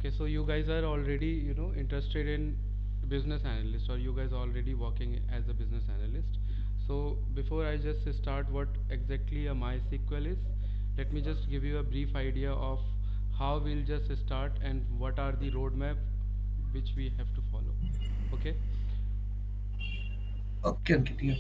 Okay, so you guys are already, interested in business analyst, or you guys are already working as a business analyst. So before I just start what exactly a MySQL is, let me just give you a brief idea of how we'll just start and what are the roadmap which we have to follow. Okay. Okay, Ankit, yeah.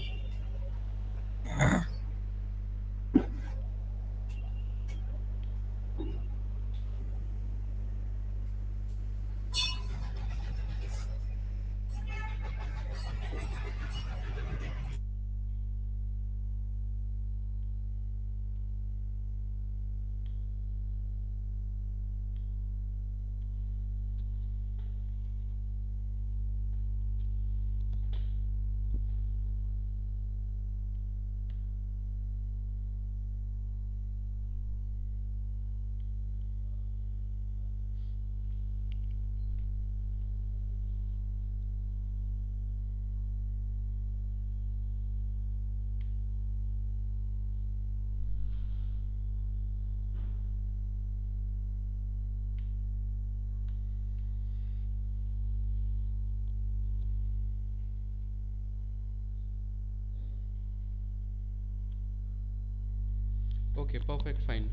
Okay, perfect, fine.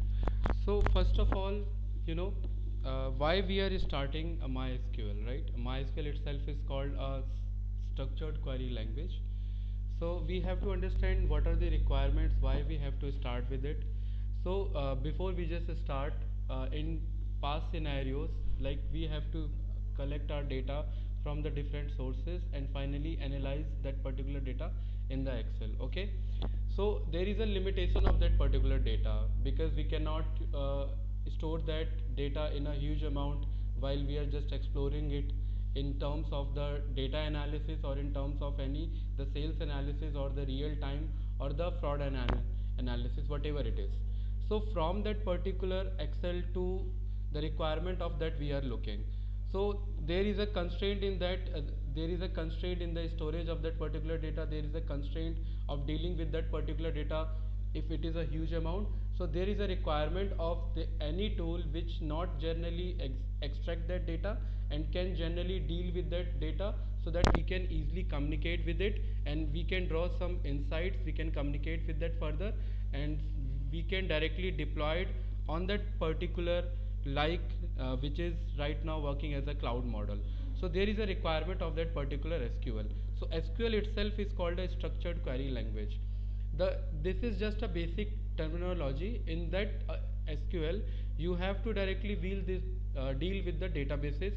So first of all, why we are starting a MySQL, right? MySQL itself is called a structured query language. So we have to understand what are the requirements, why we have to start with it. So before we just start, in past scenarios, like we have to collect our data from the different sources and finally analyze that particular data in the Excel. Okay, so there is a limitation of that particular data because we cannot store that data in a huge amount while we are just exploring it in terms of the data analysis or in terms of any the sales analysis or the real time or the fraud analysis, whatever it is. So from that particular Excel to the requirement of that we are looking. So there is a constraint in that, there is a constraint in the storage of that particular data, there is a constraint of dealing with that particular data if it is a huge amount. So there is a requirement of any tool which not generally extract that data and can generally deal with that data so that we can easily communicate with it and we can draw some insights, we can communicate with that further, and we can directly deploy it on that particular, like which is right now working as a cloud model. So there is a requirement of that particular SQL. So SQL itself is called a structured query language. This is just a basic terminology in that SQL you have to directly deal with the databases,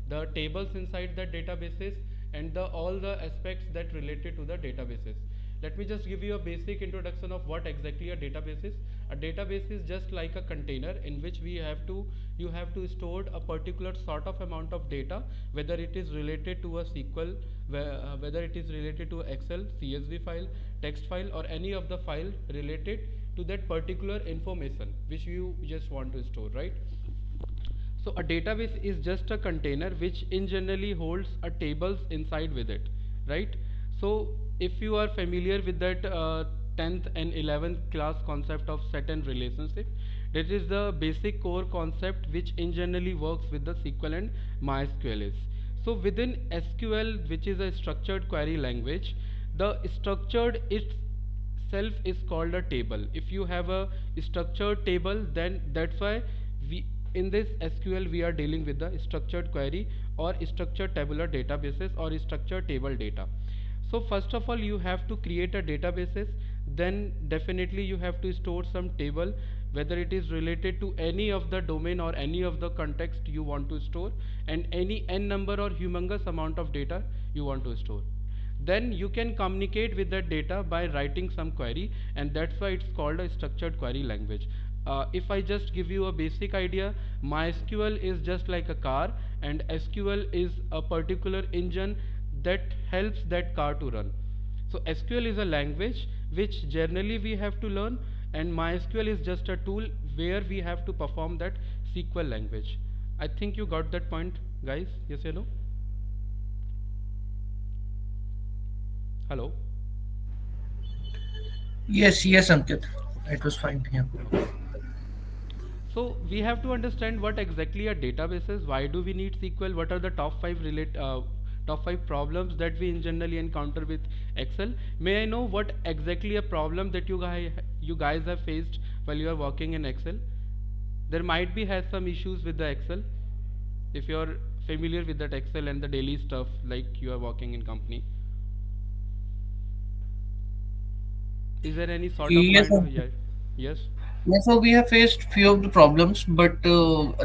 the tables inside the databases, and the all the aspects that related to the databases. Let me just give you a basic introduction of what exactly a database is. A database is just like a container in which you have to store a particular sort of amount of data, whether it is related to a SQL, whether it is related to Excel, CSV file, text file, or any of the file related to that particular information which you just want to store, right? So a database is just a container which in generally holds a tables inside with it, right? So if you are familiar with that 10th and 11th class concept of set and relationship, that is the basic core concept which in generally works with the SQL and MySQL is. So within SQL, which is a structured query language, the structured itself is called a table. If you have a structured table, then that's why we in this SQL we are dealing with the structured query or structured tabular databases or structured table data. So first of all you have to create a databases, then definitely you have to store some table, whether it is related to any of the domain or any of the context you want to store, and any n number or humongous amount of data you want to store. Then you can communicate with that data by writing some query, and that's why it's called a structured query language. If I just give you a basic idea, MySQL is just like a car and SQL is a particular engine that helps that car to run. So SQL is a language which generally we have to learn, and MySQL is just a tool where we have to perform that SQL language. I think you got that point, guys. Yes or no? Hello. Yes, yes, Ankit. It was fine. Yeah. So we have to understand what exactly a database is. Why do we need SQL? What are the top five problems that we in generally encounter with Excel? May I know what exactly a problem that you guys have faced while you are working in Excel? There might be has some issues with the Excel. If you are familiar with that Excel and the daily stuff, like you are working in company, is there any sort of Yes, kind of, yeah, yes? yes, so we have faced few of the problems, but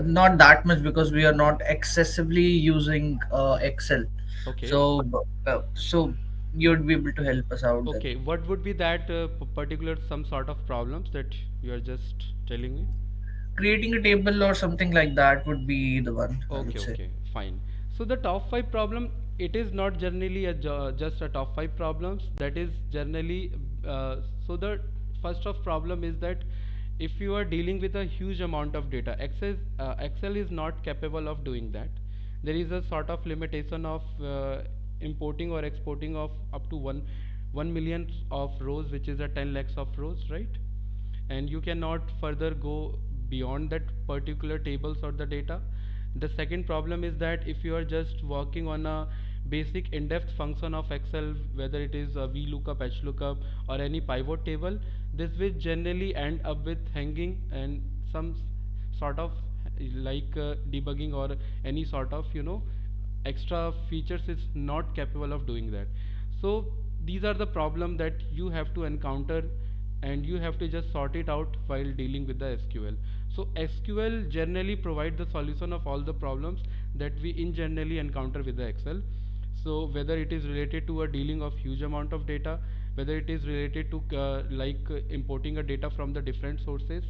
not that much because we are not excessively using Excel. Okay. So you'd be able to help us out then. Okay, what would be that particular some sort of problems that you are just telling me? Creating a table or something like that would be the one, I Okay, would say. okay, fine. So the top five problem, it is not generally just a top five problems. That is generally so the first of problem is that if you are dealing with a huge amount of data, Excel is not capable of doing that. There is a sort of limitation of importing or exporting of up to one million of rows, which is a 10 lakhs of rows, right? And you cannot further go beyond that particular tables or the data. The second problem is that if you are just working on a basic in-depth function of Excel, whether it is a VLOOKUP, HLOOKUP, or any pivot table, this will generally end up with hanging and some sort of like debugging or any sort of extra features is not capable of doing that. So these are the problem that you have to encounter, and you have to just sort it out while dealing with the SQL. So SQL generally provide the solution of all the problems that we in generally encounter with the Excel. So whether it is related to a dealing of huge amount of data, whether it is related to importing a data from the different sources,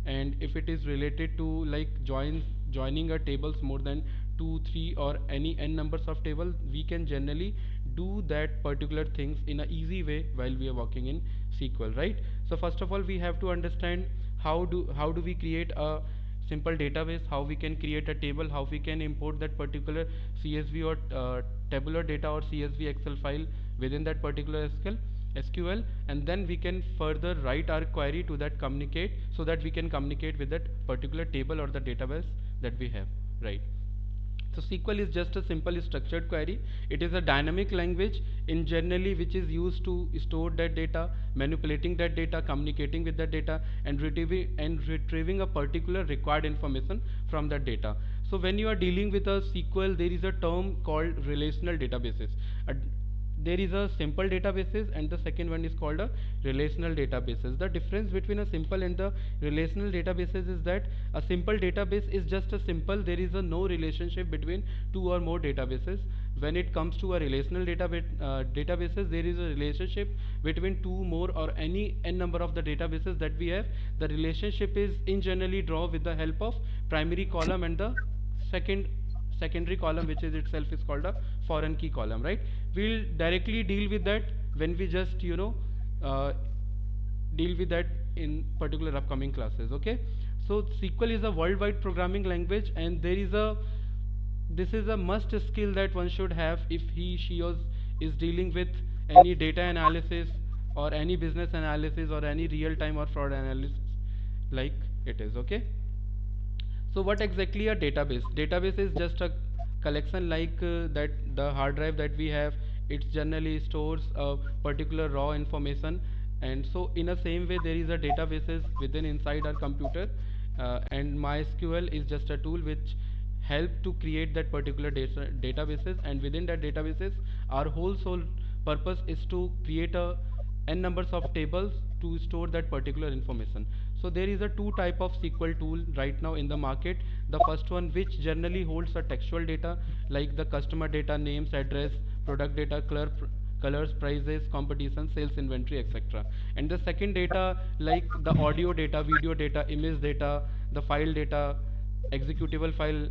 and if it is related to like joining a tables more than 2 3 or any n numbers of table, we can generally do that particular things in a easy way while we are working in SQL, right? So first of all, we have to understand how do we create a simple database, how we can create a table, how we can import that particular CSV or tabular data or CSV Excel file within that particular SQL, and then we can further write our query to that communicate, so that we can communicate with that particular table or the database that we have, right? So SQL is just a simple structured query. It is a dynamic language in generally which is used to store that data, manipulating that data, communicating with that data, and retrieving a particular required information from that data. So when you are dealing with a SQL, there is a term called relational databases. A There is a simple databases, and the second one is called a relational databases. The difference between a simple and the relational databases is that a simple database is just a simple, there is a no relationship between two or more databases. When it comes to a relational databases, there is a relationship between two more or any n number of the databases that we have. The relationship is in generally drawn with the help of primary column and the second secondary column, which is itself is called a foreign key column, right? We'll directly deal with that when we just uh, deal with that in particular upcoming classes, okay? So SQL is a worldwide programming language, and this is a must skill that one should have if is dealing with any data analysis or any business analysis or any real time or fraud analysis, like it is, okay? So what exactly a database? Database is just a collection like that the hard drive that we have. It generally stores a particular raw information, and so in the same way there is a databases within inside our computer, and MySQL is just a tool which help to create that particular databases, and within that databases our whole sole purpose is to create a n numbers of tables to store that particular information. So there is a two type of SQL tool right now in the market. The first one, which generally holds a textual data like the customer data, names, address, product data, colors, prices, competition, sales, inventory, etc. And the second data like the audio data, video data, image data, the file data, executable file,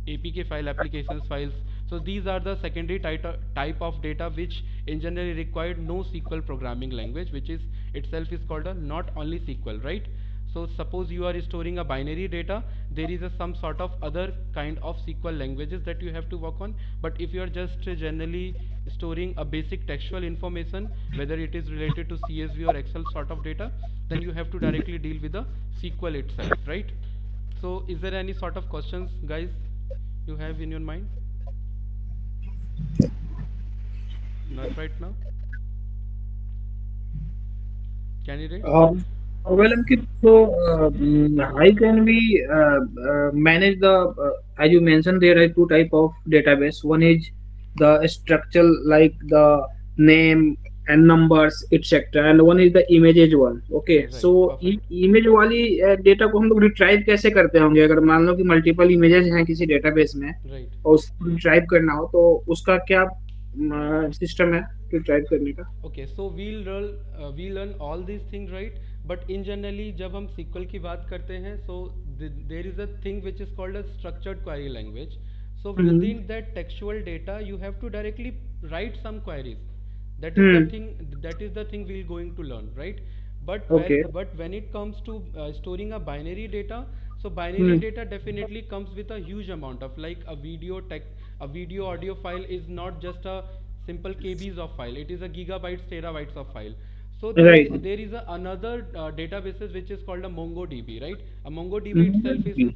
APK file, applications files. So these are the secondary type of data which in general required no SQL programming language, which is itself is called a not only SQL, right? So suppose you are storing a binary data, there is some sort of other kind of SQL languages that you have to work on. But if you are just generally storing a basic textual information, whether it is related to CSV or Excel sort of data, then you have to directly deal with the SQL itself, right? So is there any sort of questions, guys, you have in your mind? Not right now. Candidates? Well, Ankit, so how can we manage the, as you mentioned, there are two type of database. One is the structural, like the name and numbers, etc. And one is the images one. Okay, Right, so perfect. Image वाली data को हम लोग retrieve कैसे करते होंगे, अगर मान लो कि मल्टीपल इमेजेस हैं किसी डेटाबेस में Right. और उसको रिट्राइव करना हो, तो उसका क्या सिस्टम है रिट्राइव करने का? Okay, so we learn all these things, right? But in generally जब हम SQL की बात करते हैं, so there is a thing which is called a structured query language. So hmm within that textual data you have to directly write some queries. That is the hmm thing, that is the thing we're going to learn, right? but okay when but when it comes to storing a binary data, so binary hmm data definitely comes with a huge amount of, like, a video audio file is not just a simple kbs of file, it is a gigabytes terabytes of file. So right there is another databases which is called a mongodb, right? A mongodb itself is hmm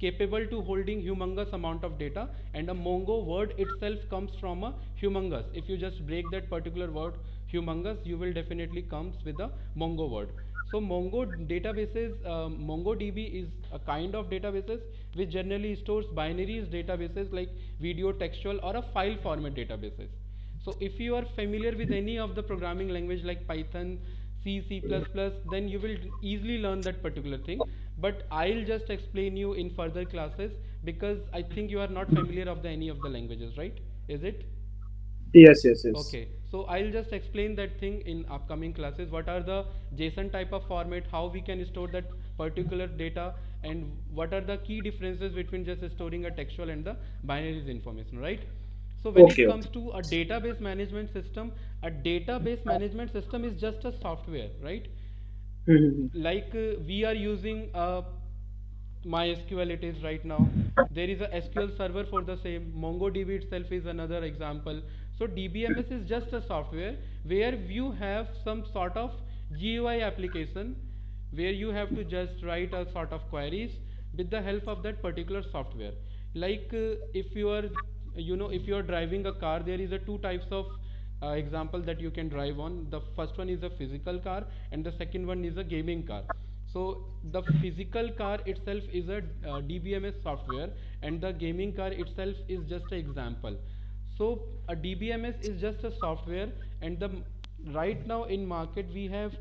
capable to holding humongous amount of data, and a mongo word itself comes from a humongous. If you just break that particular word humongous, you will definitely comes with a mongo word. So mongo databases, mongodb is a kind of databases which generally stores binaries databases, like video, textual, or a file format databases. So if you are familiar with any of the programming language like Python, C, C++, then you will easily learn that particular thing. But I'll just explain you in further classes, because I think you are not familiar of the any of the languages, right? Is it? Yes yes yes Okay, so I'll just explain that thing in upcoming classes. What are the JSON type of format, how we can store that particular data, and what are the key differences between just storing a textual and the binaries information, right? So when it okay comes okay to a database management system is just a software, right? Hmm Like we are using MySQL, it is right now. There is a SQL server for the same. MongoDB itself is another example. So DBMS is just a software where you have some sort of GUI application where you have to just write a sort of queries with the help of that particular software. Like if you are, if you are driving a car, there is a two types of example that you can drive on. The first one is a physical car, and the second one is a gaming car. So the physical car itself is a DBMS software, and the gaming car itself is just an example. So a DBMS is just a software, and the right now in market we have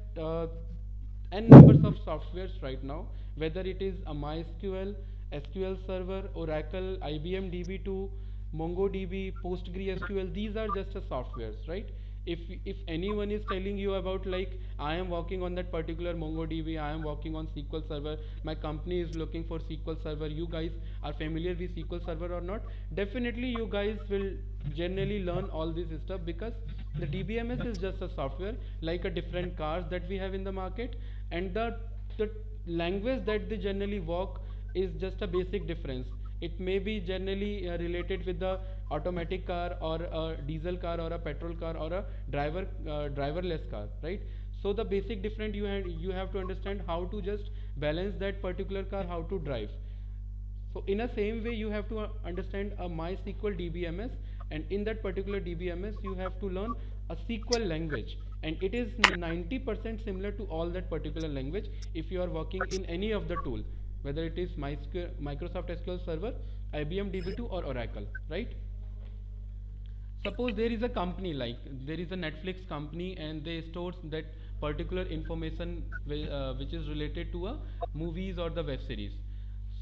n numbers of softwares right now, whether it is a MySQL, SQL Server, Oracle, IBM DB2, MongoDB, PostgreSQL. These are just a softwares, right? If anyone is telling you about, like, I am working on that particular MongoDB, I am working on SQL Server, my company is looking for SQL Server, you guys are familiar with SQL Server or not? Definitely you guys will generally learn all this stuff, because the DBMS is just a software like a different cars that we have in the market, and the language that they generally work is just a basic difference. It may be generally related with the automatic car, or a diesel car, or a petrol car, or a driverless car, right? So the basic difference, you have to understand how to just balance that particular car, how to drive. So in a same way, you have to understand a MySQL DBMS, and in that particular DBMS, you have to learn a SQL language, and it is 90% similar to all that particular language if you are working in any of the tool, whether it is MySQL, Microsoft SQL Server, IBM DB2, or Oracle, right? Suppose there is a company, like there is a Netflix company, and they stores that particular information which is related to a movies or the web series.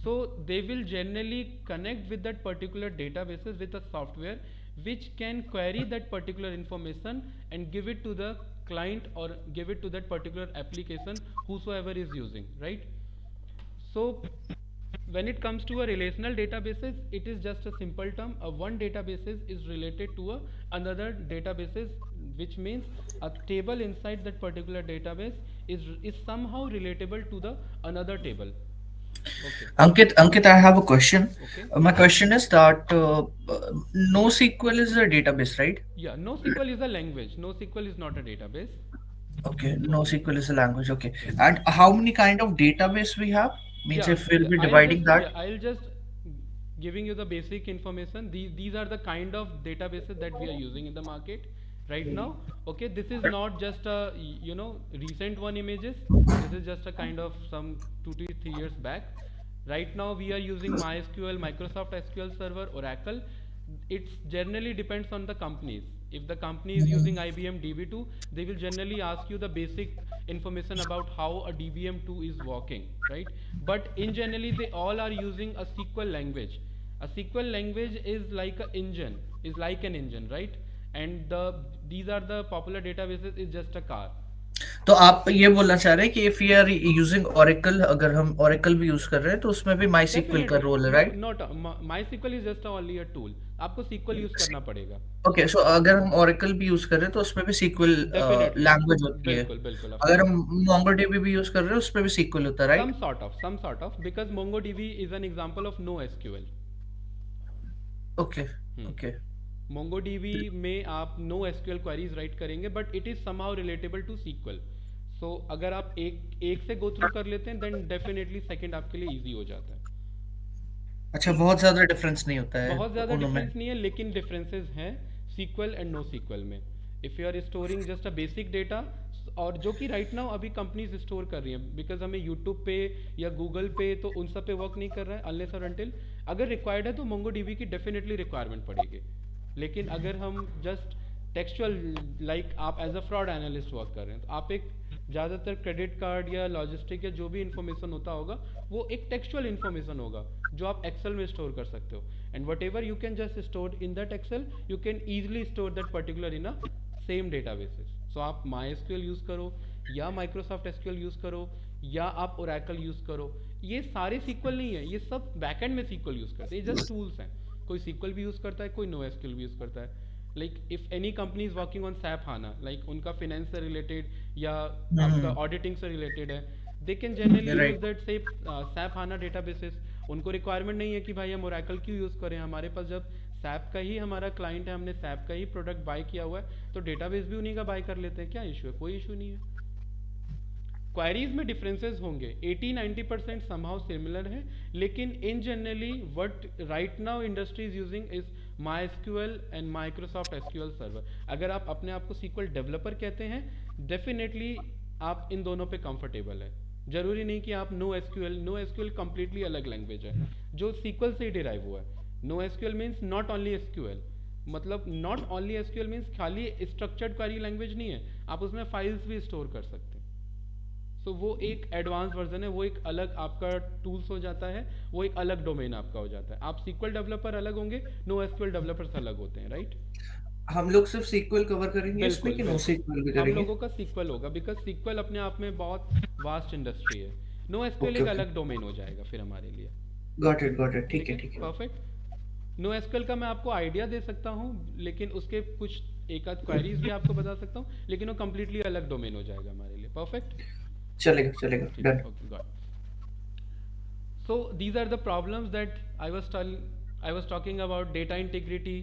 So they will generally connect with that particular databases with a software which can query that particular information and give it to the client, or give it to that particular application whosoever is using, right? So when it comes to a relational databases, it is just a simple term. A one databases is related to a another databases, which means a table inside that particular database is somehow relatable to the another table. Okay. Ankit, I have a question. Okay. My question is that NoSQL is a database, right? Yeah, NoSQL is a language. NoSQL is not a database. Okay, Okay. NoSQL is a language. Okay, and how many kind of database we have? Means Yeah, if we'll yeah. be dividing that. I'll just giving you the basic information. These are the kind of databases that we are using in the market right now. Okay, this is not just a recent one images. This is just a kind of some 2 to 3 years back. Right now we are using MySQL, Microsoft SQL Server, Oracle. It's generally depends on the companies. If the company is using Mhm. IBM DB2, they will generally ask you the basic information about how a DBM2 is working, right? But in generally, they all are using a SQL language. A SQL language is like an engine, right? And these are the popular databases is just a car. तो आप ये बोलना चाह रहे हैं कि if we are using Oracle, अगर हम ओरेकल भी यूज कर रहे हैं तो उसमें भी माई सीक्वल का Definitely, रोल है, no, right? not MySQL is just only a tool. आपको SQL यूज करना पड़ेगा. ओके, सो अगर हम ओरेकल भी यूज कर रहे हैं तो उसमें भी सीक्वल Definitely, लैंग्वेज होती है. बिल्कुल बिल्कुल ऑफ अगर कोर्स. हम मोंगोडीबी भी यूज कर रहे हैं उसमें भी सीक्वल होता है, right? Some sort of, because MongoDB is an example of NoSQL. Okay. Okay. MongoDB में आप नो एसक्यूएल क्वेरीज राइट करेंगे but it is somehow relatable to sequel. So अगर आप एक एक से गो थ्रू कर लेते हैं देन डेफिनेटली सेकंड आपके लिए इजी हो जाता है. अच्छा, बहुत ज्यादा डिफरेंस नहीं होता है बहुत ज़्यादा उनमें. डिफरेंस नहीं है लेकिन डिफरेंसेस हैं सीक्वल एंड नो सीक्वल में. If you are storing just a basic data, और जो कि राइट नाउ अभी कंपनीज स्टोर कर रही हैं बिकॉज हमें यूट्यूब पे या गूगल पे तो उन सब पे वर्क नहीं कर रहा है अनलेस और अनटिल अगर रिक्वायर्ड है तो मोंगो डीबी की डेफिनेटली रिक्वायरमेंट पड़ेगी. लेकिन अगर हम जस्ट टेक्सचुअल लाइक आप as a fraud analyst work कर रहे हैं तो आप एक ज़्यादातर क्रेडिट कार्ड या लॉजिस्टिक या जो भी इन्फॉर्मेशन होता होगा वो एक टेक्सचुअल इन्फॉर्मेशन होगा जो आप एक्सेल में स्टोर कर सकते हो. And whatever you can just store in that Excel you can easily store that particular in a same databases. So आप MySQL यूज़ करो या Microsoft SQL यूज़ करो या आप Oracle यूज़ करो. ये सारे सीक्वल नहीं है, ये सब बैकएंड में सीक्वल यूज़ करते हैं, ये जस्ट टूल्स हैं. कोई सीक्वल भी यूज़ करता है, कोई NoSQL भी यूज़ करता है. Like if any company is working on SAP HANA, like उनका फाइनेंस से रिलेटेड या आपका हम्म. ऑडिटिंग से रिलेटेड है, they can generally use right. That से सैप हाना डेटाबेसेस. उनको रिक्वायरमेंट नहीं है कि भाई हम ओरेकल क्यों यूज़ करें, हमारे पास जब सैप का ही हमारा क्लाइंट है, हमने सैप का ही प्रोडक्ट बाय किया हुआ है तो डेटाबेस भी उन्हीं का बाय कर लेते हैं. क्या इशू है? कोई इशू नहीं है. क्वारीज में डिफरेंसेस होंगे, 80-90% समहाउ सिमिलर है, लेकिन इन generally what right now industry is using is MySQL and Microsoft SQL server. अगर आप अपने आप को SQL डेवलपर कहते हैं डेफिनेटली आप इन दोनों पे कंफर्टेबल है. जरूरी नहीं कि आप नो एसक्यूएल कंप्लीटली अलग लैंग्वेज है जो SQL से ही डिराइव हुआ है. No SQL means not only SQL, मतलब नॉट ओनली एसक्यूएल मीन्स खाली स्ट्रक्चर्ड क्वेरी लैंग्वेज नहीं है, आप उसमें फाइल्स भी स्टोर कर सकते हैं. सो वो एक एडवांस वर्जन है, वो एक अलग आपका टूल्स हो जाता है, वो एक अलग डोमेन आपका हो जाता है. आप सीक्वल डेवलपर अलग होंगे, नो एसक्यूएल डेवलपर्स अलग होते हैं, राइट? हम लोग सिर्फ सीक्वल कवर करेंगे इसमें बिल्कुल कि नो बिल्कुल. सीक्वल भी हम करेंगे? लोगों का सीक्वल होगा बिकॉज सीक्वल अपने आप में बहुत वास्ट इंडस्ट्री है. No SQL okay. एक ओके. अलग डोमेन हो जाएगा फिर हमारे लिए. Got it. Got it. ठीक ठीक है. है, ठीक है. परफेक्ट. नो एसक्यूएल का मैं आपको आइडिया दे सकता हूँ लेकिन उसके कुछ एक आध क्वेरीज भी आपको बता सकता हूँ, लेकिन वो कम्प्लीटली अलग डोमेन हो जाएगा हमारे लिए. परफेक्ट. चलेगा. चलेगा. ठीक है, done. Okay, got. So these are the problems that I was talking about: data integrity,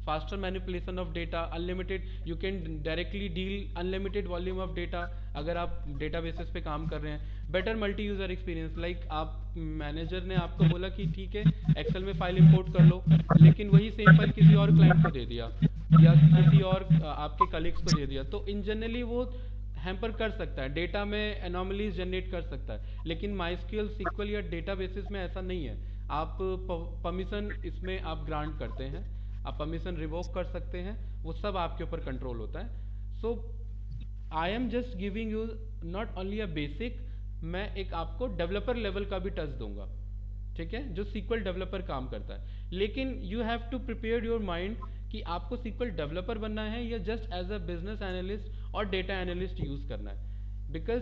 faster manipulation of data, unlimited. You can directly deal unlimited volume of data अगर आप databases पे काम कर रहे हैं. Better multi-user experience, like आप manager ने आपको बोला कि ठीक है एक्सेल में फाइल इंपोर्ट कर लो, लेकिन वही सेम फाइल किसी और क्लाइंट को दे दिया या किसी और आपके कलीग्स को दे दिया, तो इन जनरली वो हैम्पर कर सकता है, डेटा में एनोमलीज जनरेट कर सकता है. लेकिन MySQL SQL या डेटाबेसेस में ऐसा नहीं है. आप परमिशन इसमें आप ग्रांट करते हैं, आप परमिशन रिवोक कर सकते हैं, वो सब आपके ऊपर कंट्रोल होता है. So I am just giving you not only a basic, मैं एक आपको डेवलपर लेवल का भी टच दूंगा, ठीक है, जो SQL डेवलपर काम करता है. लेकिन you have to prepare your mind कि आपको SQL डेवलपर बनना है या just as a business analyst और डेटा एनालिस्ट यूज करना है. बिकॉज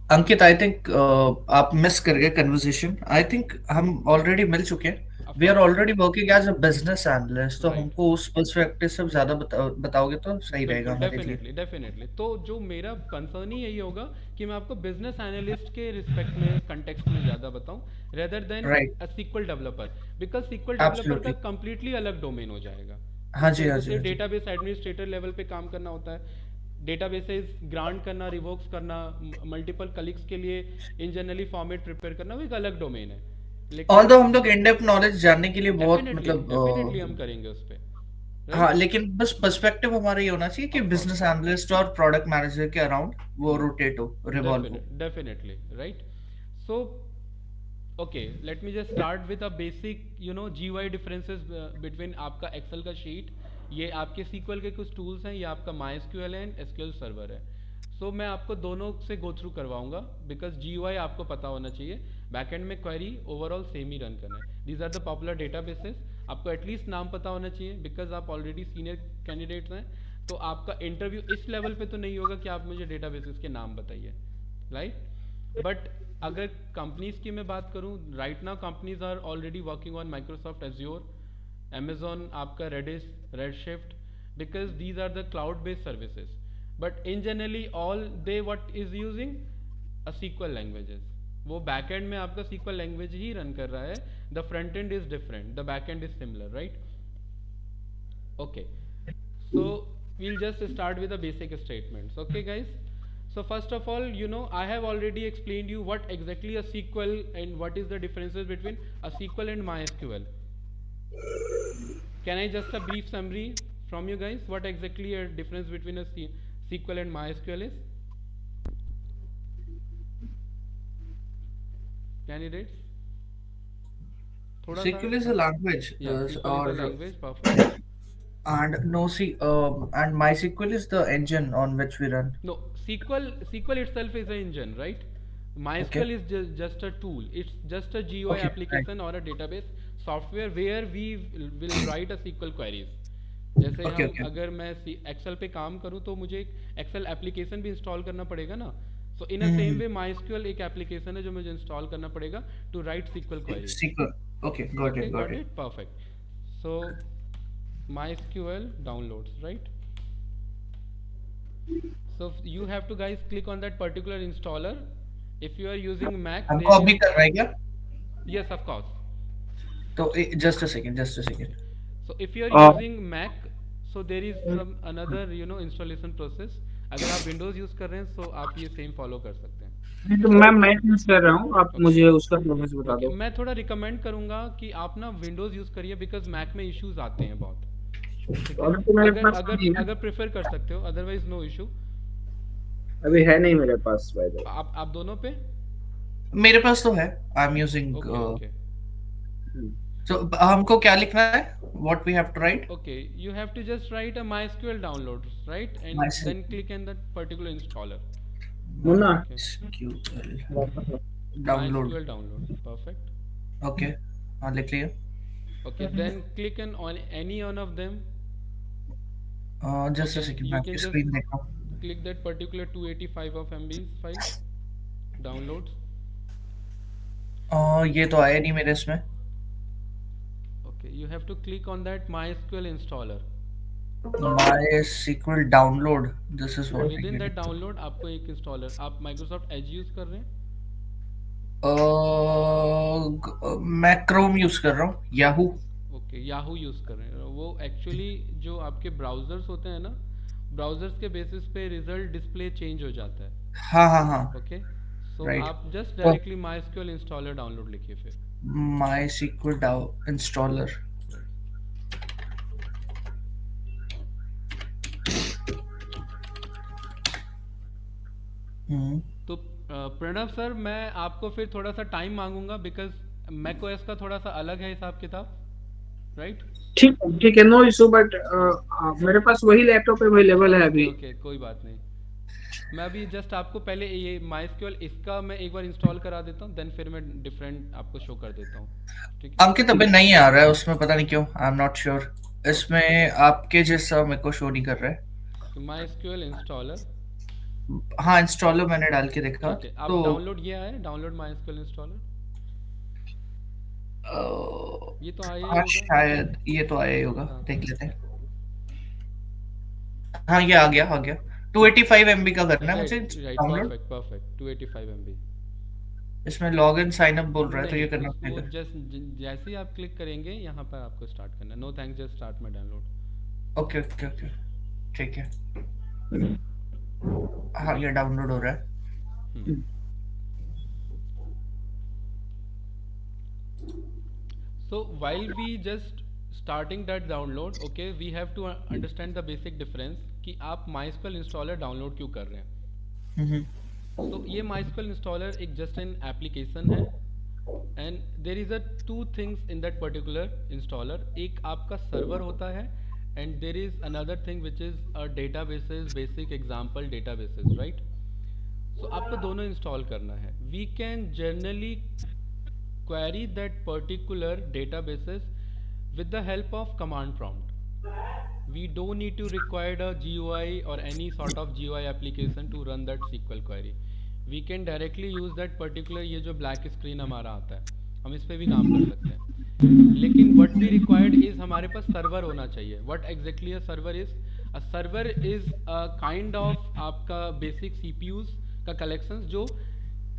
अंकित, आई थिंक आप मिस कर गए कन्वर्सेशन. आई थिंक हम ऑलरेडी मिल चुके हैं. We are already working as a business analyst, तो राइट, हमको उस पर्सपेक्टिव से ज्यादा बताओगे तो सही रहेगा बिल्कुल, हमारे लिए. Definitely definitely. तो जो मेरा कंसर्न ही यही होगा कि मैं आपको बिजनेस एनालिस्ट के रिस्पेक्ट में कंटेक्स्ट में ज़्यादा बताऊं rather than right. A SQL developer. Because SQL developer का एब्सोल्युटली. कंप्लीटली अलग डोमेन हो जाएगा. हाँ जी. हाँ जी. उसे हाँ जी. डेटाबेस एडमिनिस्ट्रेटर लेवल पे काम करना होता है, डेटाबेसेस ग्रांट करना, रिवोक्स करना, मल्टीपल कलीग्स के लिए इन जनरली फॉर्मेट प्रिपेयर करना, वो एक अलग डोमेन है। लेकिन ऑल्दो हम लोग इन डेप्थ नॉलेज जानने के लिए बहुत डेफिनेटली मतलब डेफिनेटली हम करेंगे उस पे, हाँ, राइट। लेकिन बस पर्सपेक्टिव हमारा ये होना चाहिए कि ऑफ कोर्स, बिजनेस एनालिस्ट और प्रोडक्ट मैनेजर के अराउंड वो रोटेट हो, रिवॉल्व हो। Definitely, right. So okay, let me just start with a basic GUI differences between आपका एक्सेल का शीट, ये आपके SQL के कुछ टूल्स हैं, ये आपका MySQL एंड SQL सर्वर है। सो मैं आपको दोनों से गो थ्रू करवाऊंगा, बिकॉज GUI आपको पता होना चाहिए, बैकएंड में क्वेरी ओवरऑल सेम ही रन करना है। These are the popular databases, आपको एटलीस्ट नाम पता होना चाहिए, बिकॉज आप ऑलरेडी सीनियर कैंडिडेट्स हैं, तो आपका इंटरव्यू इस लेवल पे तो नहीं होगा कि आप मुझे डेटाबेसेस के नाम बताइए, राइट। बट अगर कंपनीज की मैं बात करूं, right now companies are already working on Microsoft Azure, Amazon आपका Redis, Redshift, because these are the cloud based services, but in generally all they what is using a SQL languages, वो backend में आपका SQL language ही run कर रहा है, the front end is different, the backend is similar, right? Okay, so we'll just start with the basic statements, okay guys. So first of all, I have already explained you what exactly a SQL and what is the differences between a SQL and MySQL. Can I just a brief summary from you guys what exactly a difference between a SQL and MySQL is? Candidates? थोड़ा सा, SQL is a language, yeah, SQL is a or language, perfect. and no see and MySQL is the engine on which we run. No, SQL itself is an engine, right? Okay. MySQL is just a tool. It's just a GUI Okay. Right. application or a database software where we will write a SQL queries. जैसे Okay. हम Okay. अगर मैं Excel पे काम करूँ तो मुझे एक एक्सेल एप्लीकेशन भी इंस्टॉल करना पड़ेगा ना। So in a same way MySQL एक एप्लीकेशन है जो मुझे इंस्टॉल करना पड़ेगा to write SQL queries. SQL. Okay. Got Okay, it. Got got it. it, perfect. So MySQL downloads, right? So you have to guys click on that particular installer. If you are using Mac, हमको there अभी is, करना है क्या? yes, of course. तो just a second. Just a second. So if you are Uh, using Mac, so there is some another installation process. अगर आप Windows use कर रहे हैं तो आप ये सेम फॉलो कर सकते हैं। तो मैं यूज कर रहा हूँ, आप ओके, मुझे उसका प्रोसेस बता ओके, दो। मैं थोड़ा रिकमेंड करूंगा कि आप ना विंडोज़ यूज़ करिए, बिकॉज मैक में इश्यूज आते हैं बहुत, ठीक तो है। अभी तो मेरे अगर पास अगर नहीं है, अगर प्रेफर कर सकते हो, अदरवाइज नो इशू। अभी है नहीं मेरे पास बाय द आप दोनों पे, मेरे पास तो है। I'm using. Okay okay way. So हमको क्या लिखना है? What we have to write? okay, you have to just write a MySQL download, right, and then MySQL. click on that particular installer. Munna, Okay, Download. MySQL download, perfect. Okay. हाँ, लिख लिया. Okay, then click on any one of them. Just a Okay, second. you मैं can आपकी just screen देख रहा हूँ. click that particular 285 of MB file downloads. ये तो आया नहीं मेरे इसमें. Okay, you have to click on that MySQL installer. MySQL download. This is what Within I'm that getting. download आपको एक installer, आप Microsoft Edge यूज कर रहे हैं? मैं क्रोम यूज कर रहा हूँ. याहू. ओके, याहू यूज़ कर रहे हैं। वो एक्चुअली जो आपके ब्राउज़र्स होते हैं ना, ब्राउज़र्स के बेसिस पे रिजल्ट डिस्प्ले चेंज हो जाता है, हाँ हाँ हाँ. ओके। सो राइट. आप जस्ट तो डायरेक्टली MySQL इंस्टॉलर डाउनलोड लिखिए फिर, MySQL installer. राइट। हम्म. तो प्रणव सर, मैं आपको फिर थोड़ा सा टाइम मांगूंगा, बिकॉज macOS का थोड़ा सा अलग है हिसाब किताब, राइट। ठीक है, नो इशू, बट मेरे पास वही लैपटॉप अवेलेबल है ओके अभी। ओके, कोई बात नहीं। मैं अभी जस्ट आपको पहले ये MySQL इसका मैं एक बार इंस्टॉल करा देता हूँ, देन फिर मैं डिफरेंट आपको शो कर देता हूँ, ठीक है। अंकित अबे नहीं आ रहा है उसमें, पता नहीं क्यों. I am not sure. इसमें आपके जैसा मेरे को शो नहीं कर रहा है. तो MySQL इंस्टॉलर, हाँ, इंस्टॉलर मैंने डाल के देखा ठीक है। आप तो डाउनलोड ये आया, डाउनलोड MySQL इंस्टॉलर, ये तो आया ही हाँ, होगा। शायद ये तो आया ही होगा. हाँ देख लेते हैं. हाँ, ये आ गया आ गया. 285 MB का करना है राइट मुझे right, download. Perfect perfect, 285 MB। इसमें लॉग इन साइन अप बोल रहा है, तो नहीं, ये करना वो पड़ेगा. जैसे ही आप क्लिक करेंगे यहाँ पर आपको स्टार्ट करना है। No thanks, just start my download. Okay okay okay. ठीक है. हाँ ये डाउनलोड हो रहा है. हम्म. So while we just starting that download, okay, we have to understand the basic difference कि आप MySQL installer download क्यों कर रहे हैं. हम्म. So ये MySQL installer एक just an application है, and there is a two things in that particular installer. एक आपका server होता है, and there is another thing which is a databases, basic example databases, right? So आपको दोनों install करना है. We can generally query that particular databases with the help of command prompt. We don't need to require a GUI or any sort of GUI application to run that SQL query. We can directly use that particular ये जो black screen हमारा आता है, हम इस पे भी काम कर सकते हैं. लेकिन what we required is हमारे पास server होना चाहिए. What exactly a server is? A server is a kind of आपका basic CPUs का collections जो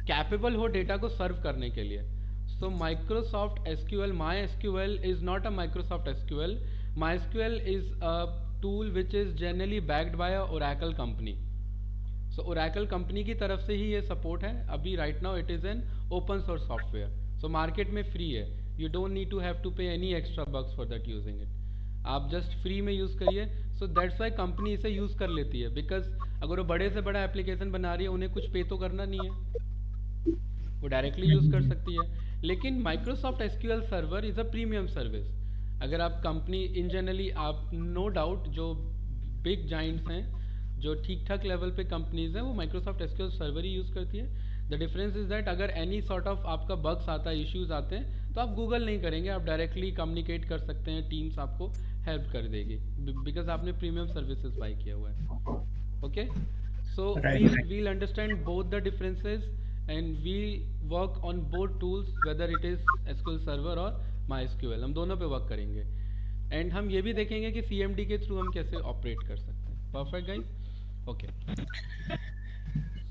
कैपेबल हो डेटा को सर्व करने के लिए. So Microsoft SQL, my SQL is not a Microsoft SQL. My SQL is a tool which is generally backed by a Oracle company. So Oracle company की तरफ से ही ये सपोर्ट है. अभी right now it is an open source software, so market में free है. You don't need to have to pay any extra bucks for that using it. आप जस्ट फ्री में यूज़ करिए. सो दैट्स वाई कंपनी इसे use कर लेती है, because अगर वो बड़े से बड़ा एप्लीकेशन बना रही है उन्हें कुछ पे तो करना नहीं है, वो डायरेक्टली यूज़ कर सकती है. लेकिन Microsoft SQL server is a premium service. अगर आप कंपनी इन जनरली आप नो डाउट जो बिग जाइंट्स हैं, जो ठीक ठाक लेवल पे कंपनीज हैं, वो माइक्रोसॉफ्ट एसक्यूएल सर्वर ही यूज़ करती है. द डिफरेंस इज दैट अगर एनी सॉर्ट ऑफ आपका बग्स आता है, इश्यूज आते हैं, तो आप गूगल नहीं करेंगे, आप डायरेक्टली कम्युनिकेट कर सकते हैं, टीम्स आपको हेल्प कर देगी, बिकॉज आपने प्रीमियम सर्विसेज बाई किया हुआ है. Okay, so Right, we'll right. we'll understand both the differences, and we work on both tools, whether it is SQL Server और MySQL. हम दोनों पे वर्क करेंगे, एंड हम ये भी देखेंगे कि CMD के थ्रू हम कैसे ऑपरेट कर सकते हैं. Perfect guys. ओके,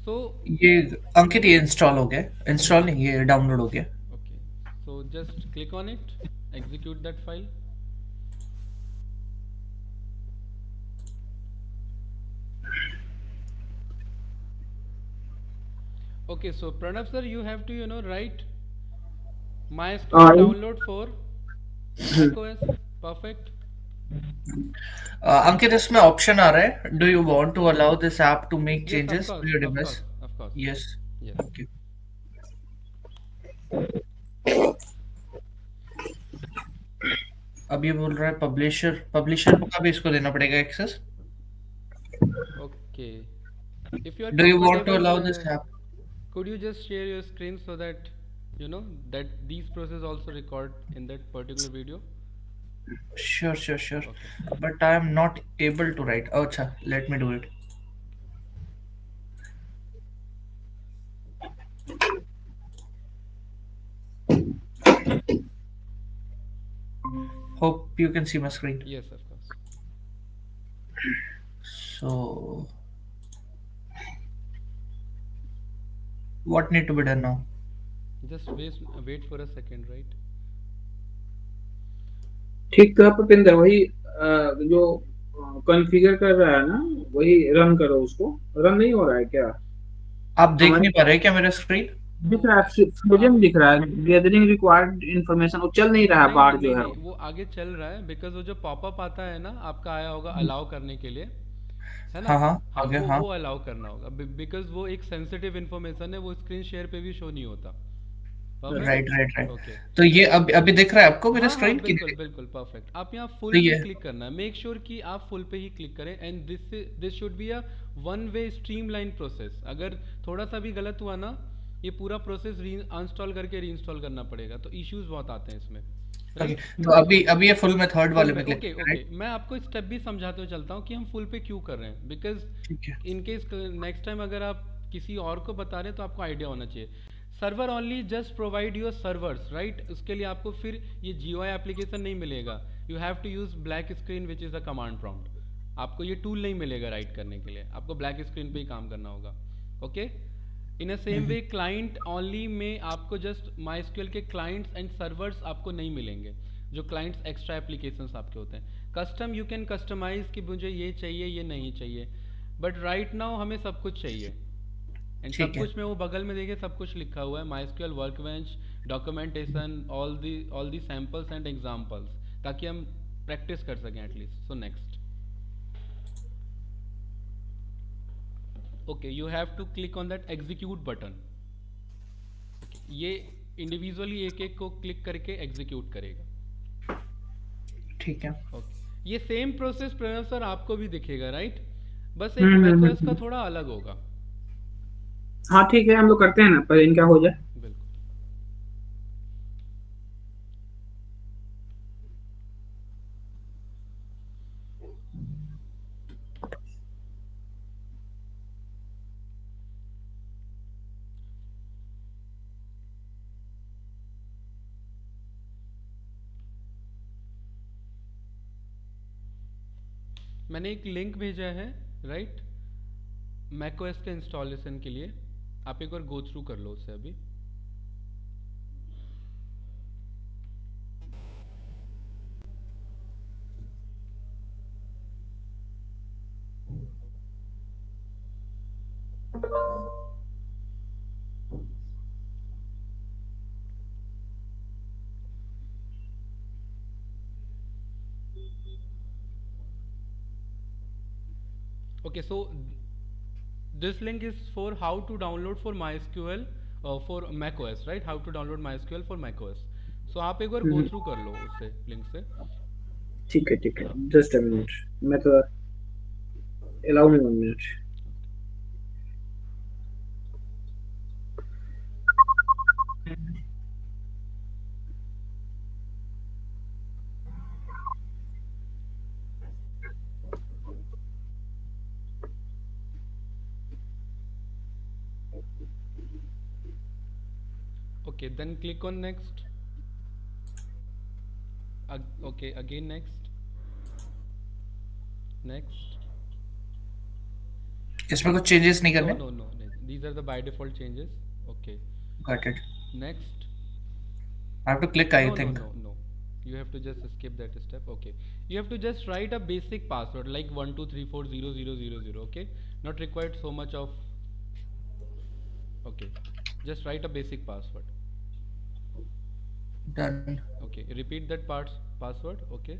सो ये अंकित ये इंस्टॉल हो गया. इंस्टॉल नहीं, ये डाउनलोड हो गया. Okay, so just click on it, execute that file. Okay, so Pranav sir, you have to write MySQL I download for macOS. Perfect. Ankit इसमें ऑप्शन आ रहा है, do you want to allow this app to make Yes, of changes course, to your of device? course, of course. Yes. Yes. Okay. अब ये बोल रहा है publisher, publisher का भी इसको देना पड़ेगा access. Okay. If you are do you want to comfortable, allow this app? could you just share your screen so that that these process also record in that particular video? Sure, sure, sure. Okay. But I am not able to write. Oh, acha, let me do it. Hope you can see my screen. Yes, of course. So, what need to be done now? Just wait for a second, right? ठीक था भूपिंदर, वही जो configure कर रहा है ना, वही run करो. उसको रन नहीं हो रहा है क्या? आप देख हमारे नहीं पा रहे क्या मेरा स्क्रीन? दिख रहा है, फ्रोजन दिख रहा है, गैदरिंग रिक्वायर्ड इंफॉर्मेशन, वो चल नहीं रहा है, नहीं बार नहीं जो नहीं है. नहीं, वो आगे चल रहा है, बिकॉज वो जो पॉपअप आता है ना, आपका आया होगा अलाउ करने के लिए, है ना. हाँ हाँ, हाँ, आ गया. वो हाँ. वो अलाउ करना होगा, बिकॉज वो एक सेंसिटिव इन्फॉर्मेशन है, वो स्क्रीन शेयर पे भी शो नहीं होता. Right, perfect. Right, right. Okay. तो ये अभी दिख रहा है आपको मेरा हाँ हाँ, स्क्रीन की बिल्कुल नहीं? बिल्कुल परफेक्ट. आप यहाँ तो फुल पे ये क्लिक करना है. मेक श्योर कि आप फुल पे ही क्लिक करें, and this should be a one way streamline process. अगर थोड़ा सा भी गलत हुआ ना, ये पूरा प्रोसेस री अनस्टॉल करके रीइंस्टॉल करना पड़ेगा, तो इश्यूज बहुत आते हैं इसमें, ओके. राइट. तो अभी ये फुल में थर्ड फुल वाले में पे क्लिक ओके करें, ओके, राइट? मैं आपको स्टेप भी समझाते हुए चलता हूँ कि हम फुल पे क्यों कर रहे हैं, बिकॉज ठीक है. इन केस नेक्स्ट टाइम अगर आप किसी और को बता रहे हैं तो आपको आइडिया होना चाहिए. Server only just provide your servers, right. उसके लिए आपको फिर ये GUI एप्लीकेशन नहीं मिलेगा. You have to use black screen which is a command prompt. आपको ये टूल नहीं मिलेगा राइट करने के लिए, आपको ब्लैक स्क्रीन पे ही काम करना होगा. Okay. In a same way client only में आपको जस्ट MySQL के क्लाइंट्स एंड सर्वर्स आपको नहीं मिलेंगे, जो क्लाइंट्स एक्स्ट्रा एप्लीकेशंस आपके होते हैं. कस्टम यू कैन कस्टमाइज कि मुझे ये चाहिए, ये नहीं चाहिए. बट राइट नाउ हमें सब कुछ चाहिए, एंड सब ठीक है। कुछ में वो बगल में देखिए सब कुछ लिखा हुआ है, MySQL workbench, documentation, all the samples and examples, ताकि हम प्रैक्टिस कर सकें at least. So next. Okay, you have to click on that execute button. ये इंडिविजुअली एक एक को क्लिक करके एग्जीक्यूट करेगा. ठीक है। ओके, ये सेम प्रोसेस प्रणव सर आपको भी दिखेगा, राइट? बस एक हम्म, मैकओएस का थोड़ा अलग होगा. हाँ ठीक है, हम लोग करते हैं ना, पर इनका हो जाए। बिल्कुल. मैंने एक लिंक भेजा है, राइट, मैकओएस के इंस्टॉलेशन के लिए. आप एक बार गो थ्रू कर लो उसे अभी. Okay, so this link is for how to download for MySQL for macOS, right? How to download MySQL for macOS. So आप एक बार go through कर लो उससे, लिंक से. ठीक है ठीक है, जस्ट अ मिनट, मैं तो allow me 1 minute. Okay, then click on next. Okay, again next. Next. इसमें कुछ चेंजेस नहीं No, करने? no, no, no. These are the by default changes. Okay. Got it. Next. I have to click, I No, no, think. no, no. You have to just skip that step. Okay. You have to just write a basic password like 123400000. Okay. Not required so much of. Okay. Just write a basic password. Done. Okay. Repeat that password. Okay.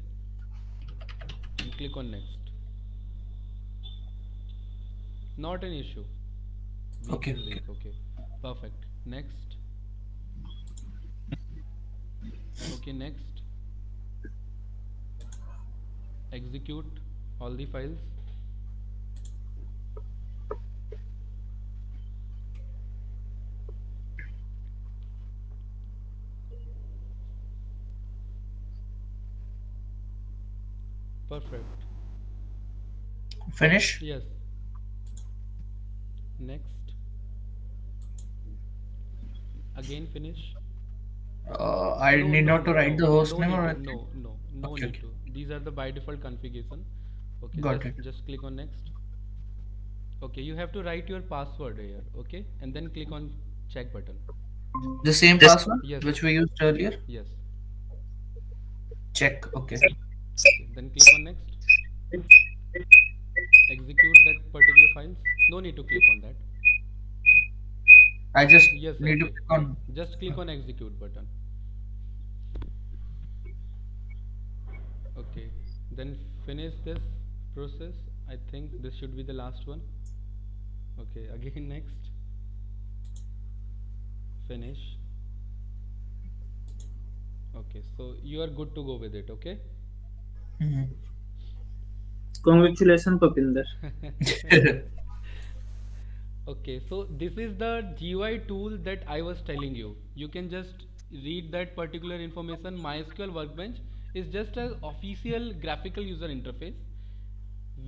And click on next. Not an issue. We Okay. can link. Okay. Perfect. Next. Okay. Next. Execute all the files. Perfect. Finish. Yes. Next. Again finish. I No, need no, not to no, write no. the host No name need or to. anything. No Okay, need okay. to. These are the by default configuration. Okay, Got it. just click on next. Okay, you have to write your password here. Okay, and then click on check button. The same password Yes, which we used earlier. yes. Check. Okay. Okay, then click on next. Execute that particular files. No need to click on that. I just Yes, need to okay. click on. Just click on execute button. Okay, then finish this process. I think this should be the last one. Okay, again next. Finish. Okay, so you are good to go with it. Okay. Mhm. Congratulation Papinder. Okay, so this is the GUI tool that I was telling you. You can just read that particular information. MySQL Workbench is just an official graphical user interface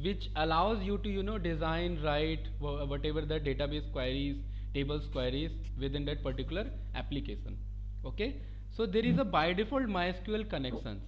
which allows you to design, write whatever the database queries, tables queries within that particular application. Okay, so there is a by default MySQL connections.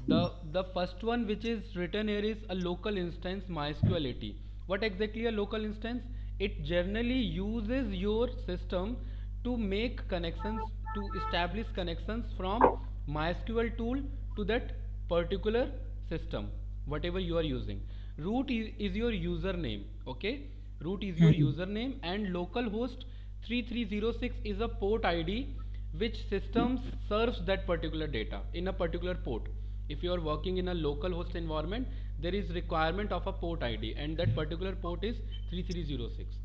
The first one which is written here is a local instance MySQL AT. What exactly a local instance? It generally uses your system to make connections, to establish connections from MySQL tool to that particular system, whatever you are using. root is your username. Okay, root is your username, and localhost 3306 is a port ID which systems serves that particular data in a particular port. If you are working in a localhost environment, there is requirement of a port ID, and that particular port is 3306.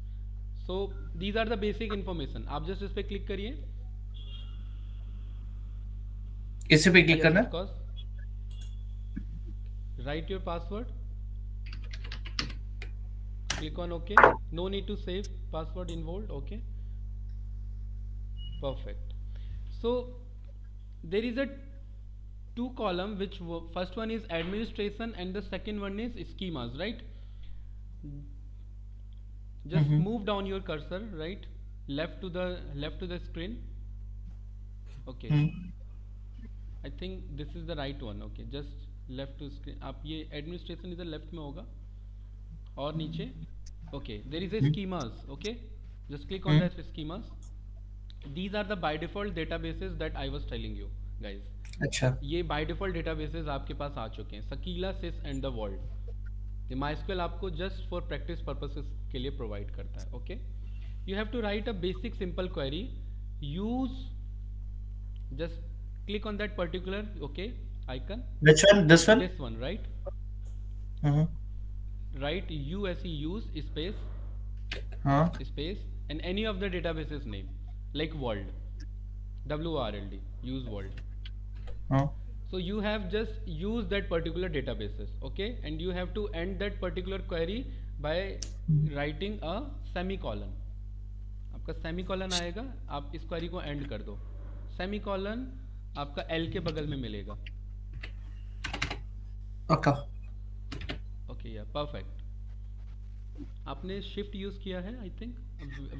So these are the basic information. आप just इस पे click करिए. इसी पे click Yes, करना of course. Write your password. Click on OK. No need to save password involved. OK. Perfect. So there is a two column which first one is administration and the second one is schemas, right? Just move down your cursor, right? Left to the screen. Okay. I think this is the right one. Okay, just left to screen. आप ये administration इधर left में होगा और नीचे. Okay, there is a schemas. Okay, just click on that schemas. These are the by default databases that I was telling you guys. अच्छा ये by default databases आपके पास आ चुके हैं. Sakila, Sys and the Vault. ये MySQL आपको just for practice purposes के लिए provide करता है. Okay, you have to write a basic simple query. Use, just click on that particular icon. which one this one This one, right? Hmm Write use space हाँ and any of the databases name like world, WRLD, use world. हाँ So you have just used that particular databases, okay, and you have to end that particular query by writing a semicolon. आपका semicolon आएगा, आप इस query को end कर दो. Semicolon आपका L के बगल में मिलेगा. Okay Okay, yeah, perfect. आपने shift use किया है, I think.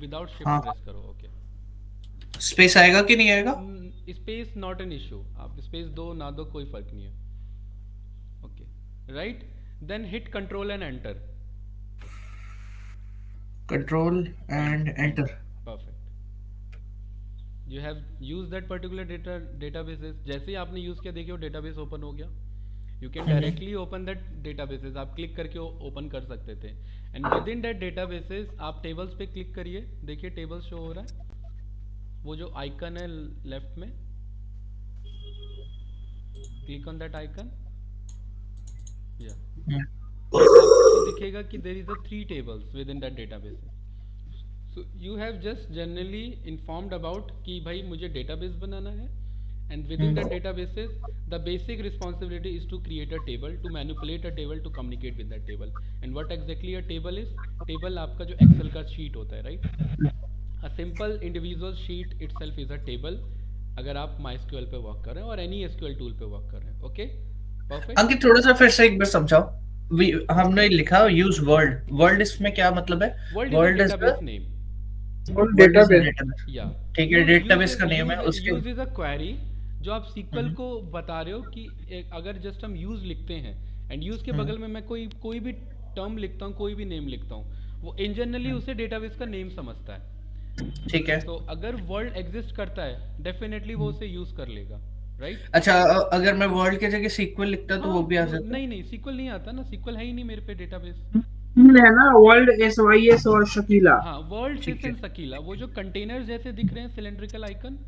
Without shift हाँ press करो, okay. स्पेस आएगा कि नहीं आएगा Space not an issue. आप space दो ना दो कोई फर्क नहीं है. Okay, right? Then hit Control and Enter. Control and enter Perfect. You have used that particular databases. जैसे ही आपने use किया देखिए वो database open हो गया. You can directly open that databases. आप click करके open कर सकते थे. And within that databases आप tables पे click करिए. देखिए tables show हो रहा है. वो जो icon है left में. Click on that icon. Yeah. आपको दिखेगा कि there is a 3 tables within that database. So you have just generally informed about कि भाई मुझे database बनाना है, and within the databases the basic responsibility is to create a table, to manipulate a table, to communicate with that table. And what exactly a table is? Table आपका जो Excel का sheet होता है, right? A simple individual sheet itself is a table. अगर आप MySQL पे work कर रहे हैं और any SQL टूल पे वर्क कर रहे हैं. Okay, perfect. अंकित थोड़ा सा फिर से एक बार समझाओ हमने लिखा यूज वर्ल्ड वर्ल्ड इसमें क्या मतलब है world world is is database name. Database या ठीक है डेटाबेस का नेम है उसके यूज इज अ क्वेरी जो आप SQL को बता रहे हो कि अगर जस्ट हम यूज लिखते हैं एंड यूज के बगल में मैं कोई भी टर्म लिखता हूँ, कोई भी नेम लिखता हूँ, वो इंजनरली उसे डेटाबेस का नेम समझता है. ठीक है तो अगर वर्ल्ड एग्जिस्ट करता है डेफिनेटली वो उसे यूज कर लेगा, राइट? अच्छा अगर मैं वर्ल्ड की जगह सीक्वल लिखता तो वो भी आ जाता नहीं SQL नहीं आता ना, SQL है ही नहीं मेरे पे डेटाबेस. है ना वर्ल्ड SYS और शकीला. हाँ, वर्ल्ड सिस एंड शकीला, वो जो कंटेनर जैसे दिख रहे हैं सिलेंड्रिकल आइकन.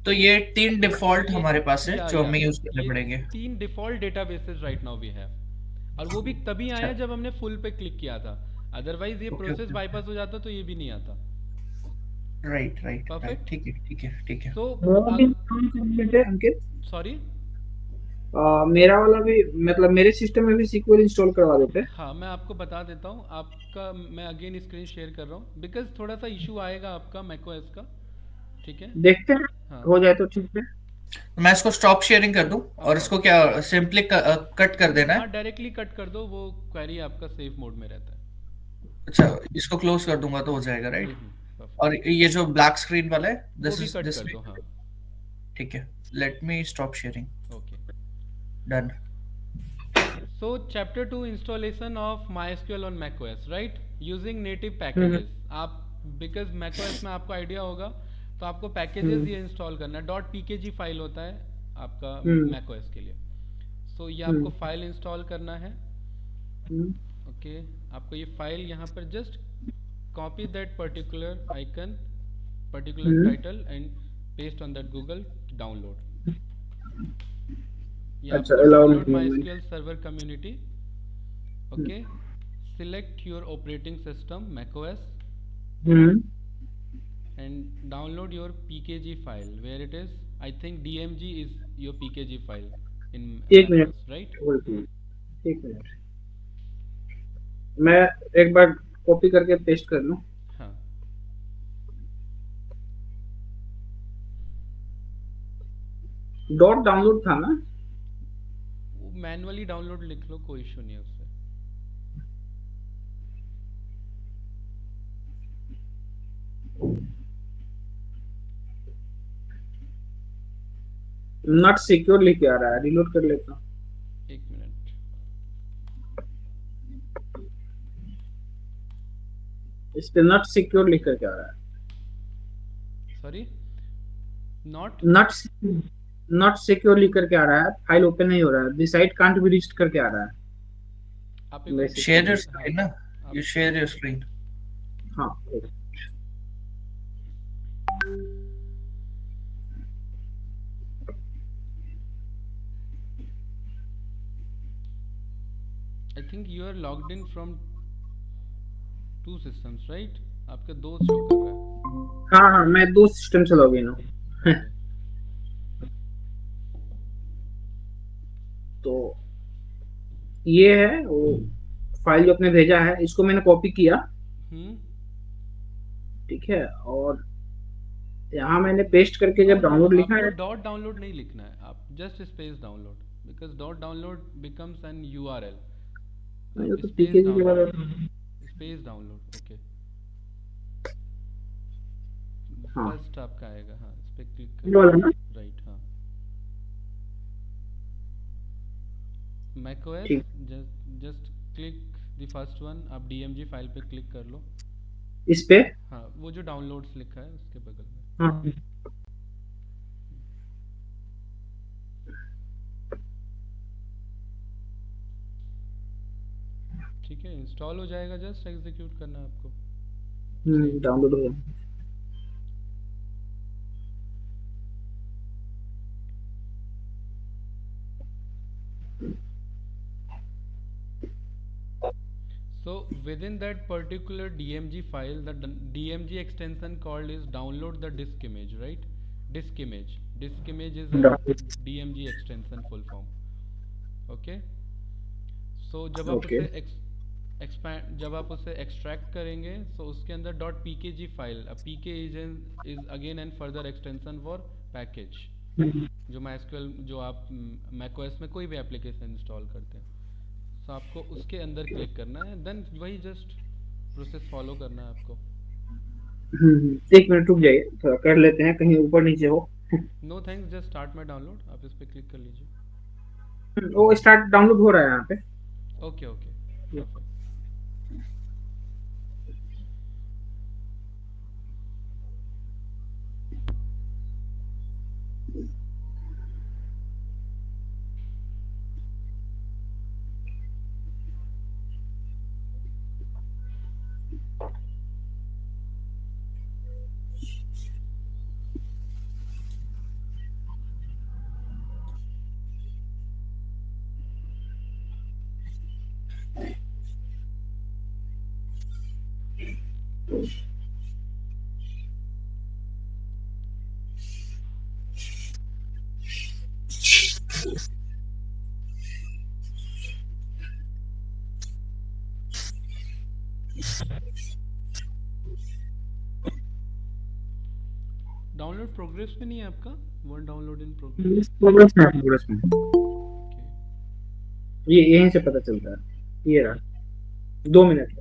तो ये 3 डिफॉल्ट हमारे पास है जो हमें यूज करने ये पड़ेंगे. 3 default databases right now we have, और वो भी तभी आया जब हमने फुल पे क्लिक किया था. अदरवाइज ये प्रोसेस बाईपास हो जाता तो ये भी नहीं आता. Right Perfect. ठीक है तो अंकित सॉरी, मेरा वाला भी मतलब मेरे सिस्टम में भी SQL इंस्टॉल करवा देते हैं. हाँ मैं आपको बता देता हूँ. आपका मैं अगेन स्क्रीन शेयर कर रहा हूँ बिकॉज थोड़ा सा इशू आएगा आपका macOS का. ठीक है, देखते हैं हाँ. हो जाए तो ठीक है. मैं इसको स्टॉप शेयरिंग कर दूं और इसको क्या सिंपली कट कर देना है. हाँ डायरेक्टली कट कर दो, वो क्वेरी आपका सेफ मोड में रहता है. अच्छा इसको क्लोज कर दूंगा तो हो जाएगा राइट. perfect. और ये जो ब्लैक स्क्रीन वाला है वो दिस भी इज कट दिस कर दो. हाँ ठीक है let me stop sharing. Okay. Done. So chapter 2 installation of MySQL on macOS, right? Using native packages. आप because macOS में आपको आइडिया होगा तो आपको पैकेजेस ये इंस्टॉल करना है. .pkg फाइल होता है आपका macOS के लिए. So ये आपको फाइल इंस्टॉल करना है. ओके, आपको ये फाइल यहाँ पर just copy that particular icon, particular hmm. Title and paste on that Google download. ये अच्छा, आपको allow download my movement. SQL server community. Okay, select your operating system macOS hmm. and download your pkg file where it is. I think dmg is your pkg file in एक minute, macOS, right? Hold कीजिए, एक minute, मैं एक बार copy करके paste कर लूँ। हाँ, dot download था ना? वो मैनुअली डाउनलोड लिख लो, कोई इशू नहीं है उससे। नॉट सिक्योर लिख के आ रहा है, रिलोड कर लेता हूँ। एक मिनट। इस पे नॉट सिक्योर लिख करके आ रहा है। Sorry, not. Not not secure लिख करके आ रहा है, फाइल ओपन नहीं हो रहा है, this site can't be reached करके आ रहा है आप एक मेरे बार सिस्टम Share your में। हाँ, screen, na? आप You share your screen. हाँ, I think you are logged in from two systems, right? आपके दो शो कर रहा है। हाँ, हाँ, मैं दो सिस्टम से लॉगिन हूँ। ओके। तो ये है वो फाइल जो आपने भेजा है, इसको मैंने कॉपी किया, हम्म। ठीक है, और यहाँ मैंने पेस्ट करके नो जब नो, डाउनलोड लिखा आपको है। डॉट डाउनलोड नहीं लिखना है, आप just space download, because dot download becomes N URL. ये आप तो स्पेस पीकेजी के बाद डाउनलोड, स्पेस डाउनलोड। ओके, हाँ, फर्स्ट आपका आएगा, हाँ, इस पर क्लिक ये वाला ना? करो। राइट, हाँ, macOS, ठीक, just click the first one, आप डीएमजी फाइल पे क्लिक कर लो। इस पे। हाँ, वो जो डाउनलोड्स लिखा है उसके बगल में। हाँ, ठीक है, इंस्टॉल हो जाएगा, जस्ट एग्जीक्यूट करना है आपको। डाउनलोड हो गया। So within that particular DMG file, the DMG extension called is download the disk image, right? Disk image. Disk image is a download. DMG extension full form. Okay. So जब आप okay. उसे expand, जब आप उसे extract करेंगे, so उसके अंदर dot pkg file, pk is again and further extension for package, जो MySQL, जो आप macOS में कोई भी एप्लीकेशन इंस्टॉल करते हैं, तो आपको उसके अंदर क्लिक करना है, देन वही जस्ट प्रोसेस फॉलो करना है आपको। एक मिनट रुक जाइए, थोड़ा कर लेते हैं, कहीं ऊपर नीचे हो। No thanks, just start my download, आप इस पर क्लिक कर लीजिए। वो स्टार्ट डाउनलोड हो रहा है यहाँ पे। Okay okay, perfect. Download progress में नहीं है आपका? One download in progress. Progress में, प्रोग्रेस में। ओके। ये यहीं से पता चलता है, ये रहा, 2 मिनट।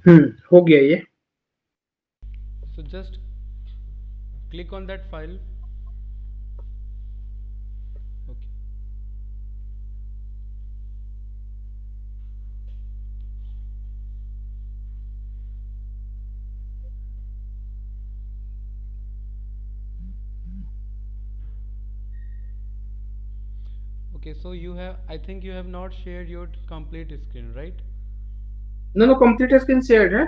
हो गया ये. So just click on that file. Okay. Okay, so you have, I think you have not shared your complete screen, right? No, no, complete screen shared है.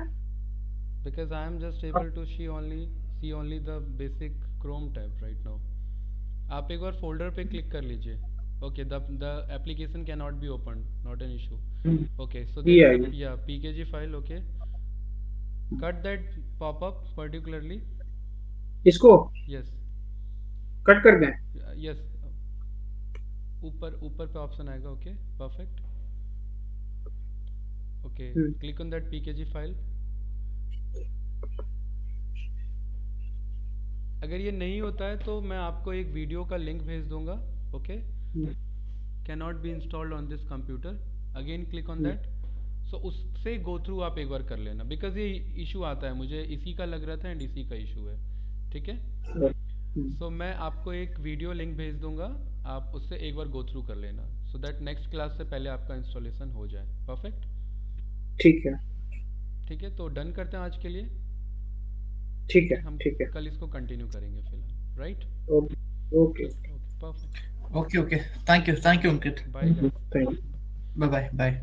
Because I am just able to see only the basic Chrome tab right now. आप एक बार folder पे click कर लीजिए. Okay, the application cannot be opened, not an issue. Hmm, Okay, so there ये is है a, ये. yeah, pkg file. Okay, cut that pop up particularly. इसको Yes. Cut कर दें. Yes. ऊपर ऊपर पे ऑप्शन आएगा. Okay, perfect. Okay, hmm, click on that pkg file. अगर ये नहीं होता है तो मैं आपको एक वीडियो का लिंक भेज दूंगा. Okay, hmm, cannot be installed on this computer. Again click on hmm, that. So उससे गो थ्रू आप एक बार कर लेना, बिकॉज ये इशू आता है, मुझे इसी का लग रहा था एंड इसी का इशू है. ठीक है. हम्म, सो मैं आपको एक वीडियो लिंक भेज दूंगा, आप उससे एक बार गो थ्रू कर लेना, सो दैट नेक्स्ट क्लास से पहले आपका इंस्टॉलेशन हो जाए. परफेक्ट. ठीक है. ठीक है, तो डन करते हैं आज के लिए. ठीक ठीक है. है, हम ठीक है. कल इसको कंटिन्यू करेंगे फिलहाल. Right. Okay. Okay. Okay, perfect. Okay, okay. Thank you, Ankit. Bye guys. Thank you. Bye bye, bye.